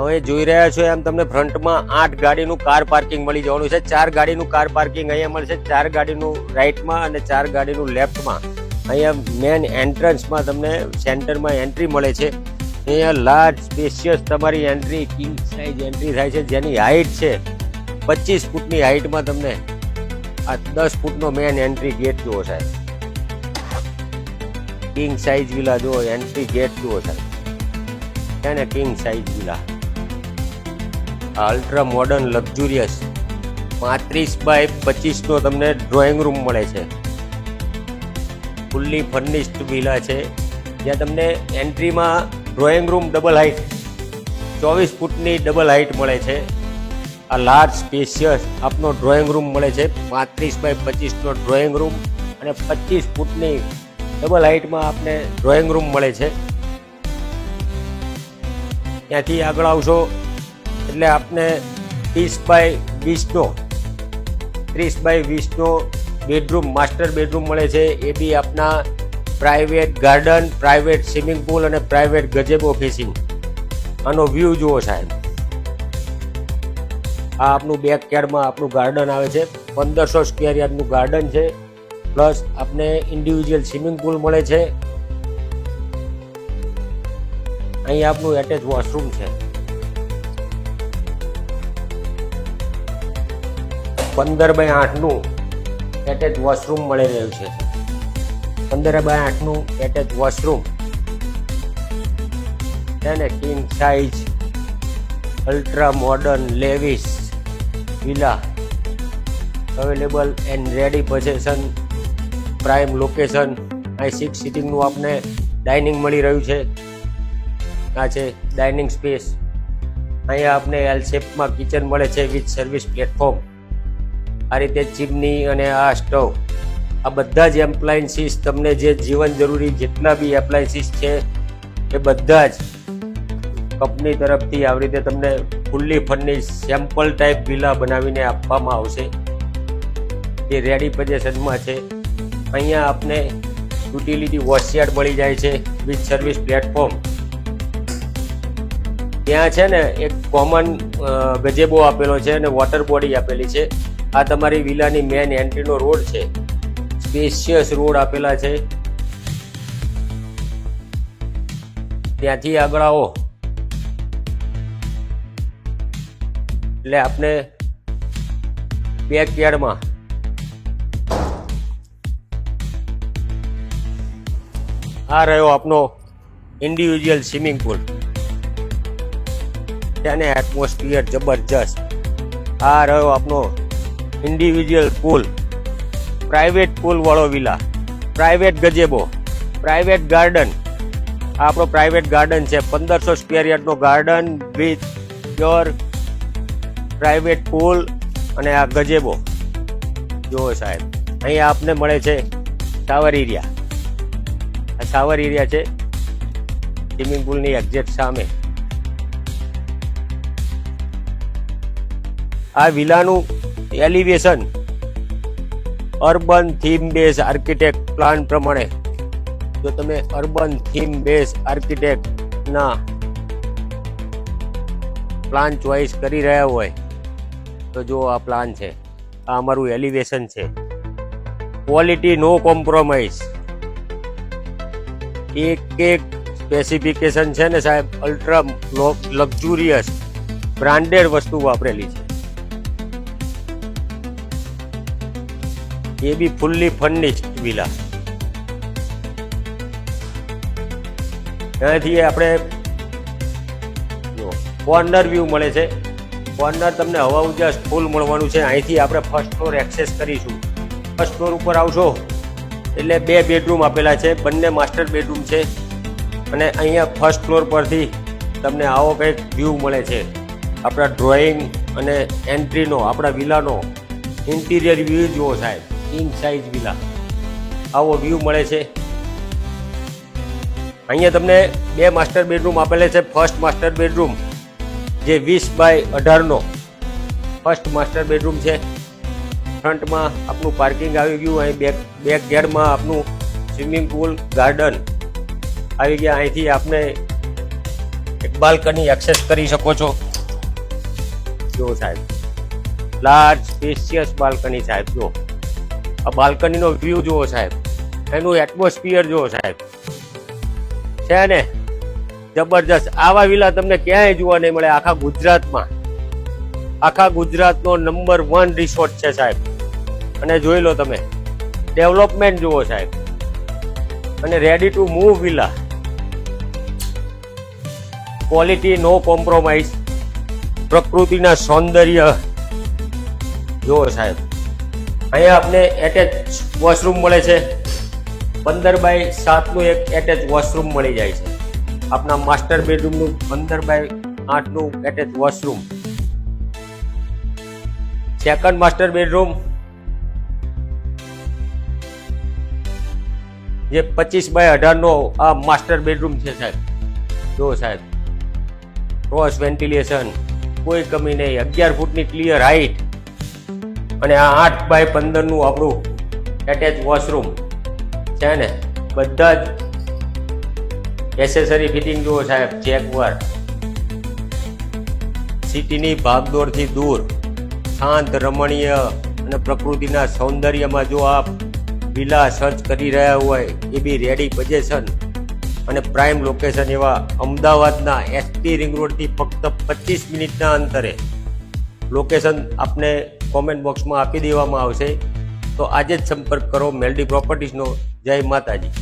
હવે જોઈ રહ્યા છો એમ તમને ફ્રન્ટમાં 8 ગાડીનું કાર પાર્કિંગ મળી જવાનું છે. 4 ગાડીનું કાર પાર્કિંગ અહીંયા મળશે, 4 ગાડીનું રાઈટમાં અને 4 ગાડીનું લેફ્ટમાં. અહીંયા મેન એન્ટ્રન્સમાં તમને સેન્ટરમાં એન્ટ્રી મળે છે. અહીંયા લાર્જ સ્પેશિયસ તમારી એન્ટ્રી કિંગ સાઇઝ એન્ટ્રી થાય છે, જેની હાઈટ છે 25 ફૂટની હાઈટમાં તમને આ 10 ફૂટનો મેન એન્ટ્રી ગેટ જુઓ સાહેબ. કિંગ સાઇઝ વિલા જુઓ, એન્ટ્રી ગેટ જુઓ સાહેબ, એને king size villa. Ultra modern luxurious 35x25 નો તમને ડ્રોઈંગ રૂમ મળે છે. ફુલ્લી ફર્નિશ્ડ વિલા છે, જ્યાં તમને એન્ટ્રીમાં ડ્રોઈંગ રૂમ ડબલ હાઈટ 24 ફૂટની ડબલ હાઈટ મળે છે. આ લાર્જ સ્પેશિયસ આપનો ડ્રોઈંગ રૂમ મળે છે. 35x25 નો ડ્રોઈંગ રૂમ અને 25 ફૂટની ડબલ હાઈટમાં આપને ડ્રોઈંગ રૂમ મળે છે. ત્યાંથી આગળ આવશો એટલે આપને 30x20 નો બેડરૂમ, માસ્ટર બેડરૂમ મળે છે. એ બી આપના private garden, private swimming pool અને પ્રાઇવેટ ગજેબો ફેસિંગ. આનો વ્યૂ જુઓ સાહેબ. આ આપનું બેક યાર્ડમાં આપનું ગાર્ડન આવે છે. 1500 સ્ક્વેર યાર્ડનું ગાર્ડન છે, પ્લસ આપને ઇન્ડિવિજ્યુઅલ સ્વિમિંગ પુલ મળે છે. અહીં આપનું એટેચ વોશરૂમ છે. 15x8 નું એટેચ વોશરૂમ મળી રહ્યું છે. 15x8 નું એટેચ વોશરૂમ તેને king size ultra modern Lewis villa available and ready possession, prime location. અહીં 6 સીટિંગનું આપને ડાઇનિંગ મળી રહ્યું છે. આ છે ડાઇનિંગ સ્પેસ. અહીંયા આપને એલ શેપમાં કિચન મળે છે વિથ સર્વિસ પ્લેટફોર્મ. આ રીતે ચીમની અને આ સ્ટવ, આ બધા જ એપ્લાયન્સીસ તમને જે જીવન જરૂરી જેટલા બી એપ્લાયન્સીસ છે એ બધા જ કંપની તરફથી આવી રીતે તમને fully furnish sample type villa બનાવીને આપવામાં આવશે, જે રેડી પોઝિશનમાં છે. અહીંયા આપને યુટિલિટી વોશયાર્ડ મળી જાય છે વિથ સર્વિસ પ્લેટફોર્મ. ત્યાં છે ને એક કોમન ગજેબો આપેલો છે અને વોટર બોડી આપેલી છે. આ તમારી વિલાની મેન એન્ટ્રીનો રોડ છે. સ્પેશિયસ રોડ આપેલા છે. ત્યાંથી આગળ આવો એટલે આપને બેક યાર્ડમાં આ રહ્યો આપનો ઇન્ડિવિજ્યુઅલ સ્વિમિંગ પુલ. તેને એટમોસ્ફિયર જબરજસ્ત. આ રહ્યો આપનો ઇન્ડિવિજ્યુઅલ પુલ, પ્રાઇવેટ પુલ વાળો villa, private gazebo, private garden. આ આપણો પ્રાઇવેટ ગાર્ડન છે. 1500 સ્ક્વેર યાર્ડનો garden with your private pool અને આ ગજેબો જુઓ સાહેબ. અહીંયા આપને મળે છે શાવર એરિયા. આ શાવર એરિયા છે સ્વિમિંગ પુલની એક્ઝેક્ટ સામે. આ વિલાનું elevation urban theme base architect plan પ્રમાણે, જો તમે અર્બન થીમ બેઝ આર્કિટેક્ટના પ્લાન ચોઈસ કરી રહ્યા હોય તો જો આ પ્લાન છે. આ અમારું એલિવેશન છે. Quality no compromise. એક સ્પેસિફિકેશન છે ને સાહેબ, અલ્ટ્રા લક્ઝુરિયસ બ્રાન્ડેડ વસ્તુ વાપરેલી છે. એ બી ફુલ્લી ફર્નિશ્ડ વિલા. ત્યાંથી આપણે કોર્નર વ્યૂ મળે છે. કોર્નર તમને હવા ઉજાસ ફૂલ મળવાનું છે. અહીંથી આપણે ફર્સ્ટ ફ્લોર એક્સેસ કરીશું. ફર્સ્ટ ફ્લોર ઉપર આવશો એટલે 2 બેડરૂમ આપેલા છે, બંને માસ્ટર બેડરૂમ છે. અને અહીંયા ફર્સ્ટ ફ્લોર પરથી તમને આવો કંઈક વ્યૂ મળે છે. આપણા ડ્રોઈંગ અને એન્ટ્રીનો, આપણા વિલાનો ઇન્ટિરિયર વ્યૂ જુઓ સાહેબ. કિંગ સાઇઝ વિલા આવો વ્યૂ મળે છે. અહીંયા તમને 2 માસ્ટર બેડરૂમ આપેલા છે. ફર્સ્ટ માસ્ટર બેડરૂમ જે 20x18 નો ફર્સ્ટ માસ્ટર બેડરૂમ છે. ફ્રન્ટમાં આપનું પાર્કિંગ આવી ગયું. અહીં બેક યાર્ડમાં આપનું સ્વિમિંગ પુલ, ગાર્ડન આવી ગયા. અહીંથી આપને એક બાલ્કની એક્સેસ કરી શકો છો. જો સાહેબ, લાર્જ સ્પેશિયસ બાલ્કની સાહેબ. જો આ બાલ્કનીનો વ્યૂ જુઓ સાહેબ, એનું એટમોસ્ફિયર જુઓ સાહેબ, છે ને જબરજસ્ત. આવા વિલા તમને ક્યાંય જોવા નહીં મળે આખા ગુજરાતમાં. આખા ગુજરાતનો નંબર 1 રિસોર્ટ છે સાહેબ. અને જોઈ લો તમે, ડેવલપમેન્ટ જુઓ સાહેબ, અને ready to move villa. Quality no compromise, પ્રકૃતિના સૌંદર્ય જુઓ સાહેબ. અહીંયા આપને એટેચ વોશરૂમ મળે છે. 15x7 નું એક એટેચ વોશરૂમ મળી જાય છે. આપના માસ્ટર બેડરૂમનું 15x8 નું attach washroom. Second master bedroom જે 25x18 નો આ માસ્ટર બેડરૂમ છે સાહેબ. જો સાહેબ, ક્રોસ વેન્ટિલેશન, કોઈ કમી નહીં, 11 ફૂટની ક્લિયર હાઈટ, અને આ 8x15 નું આપણું એટેચ વોશરૂમ છે ને. બધા જ એસેસરી ફિટિંગ જુઓ સાહેબ, ચેકવર. સિટીની ભાગદોડથી દૂર, શાંત, રમણીય અને પ્રકૃતિના સૌંદર્યમાં જો આપ વિલા સર્ચ કરી રહ્યા હોય, એ બી રેડી પોઝિશન અને પ્રાઇમ લોકેશન એવા અમદાવાદના એસટી રિંગ રોડથી ફક્ત 25 મિનિટના અંતરે લોકેશન આપને કોમેન્ટ બોક્સમાં આપી દેવામાં આવશે. તો આજે જ સંપર્ક કરો મેલડી પ્રોપર્ટીઝનો. જય માતાજી.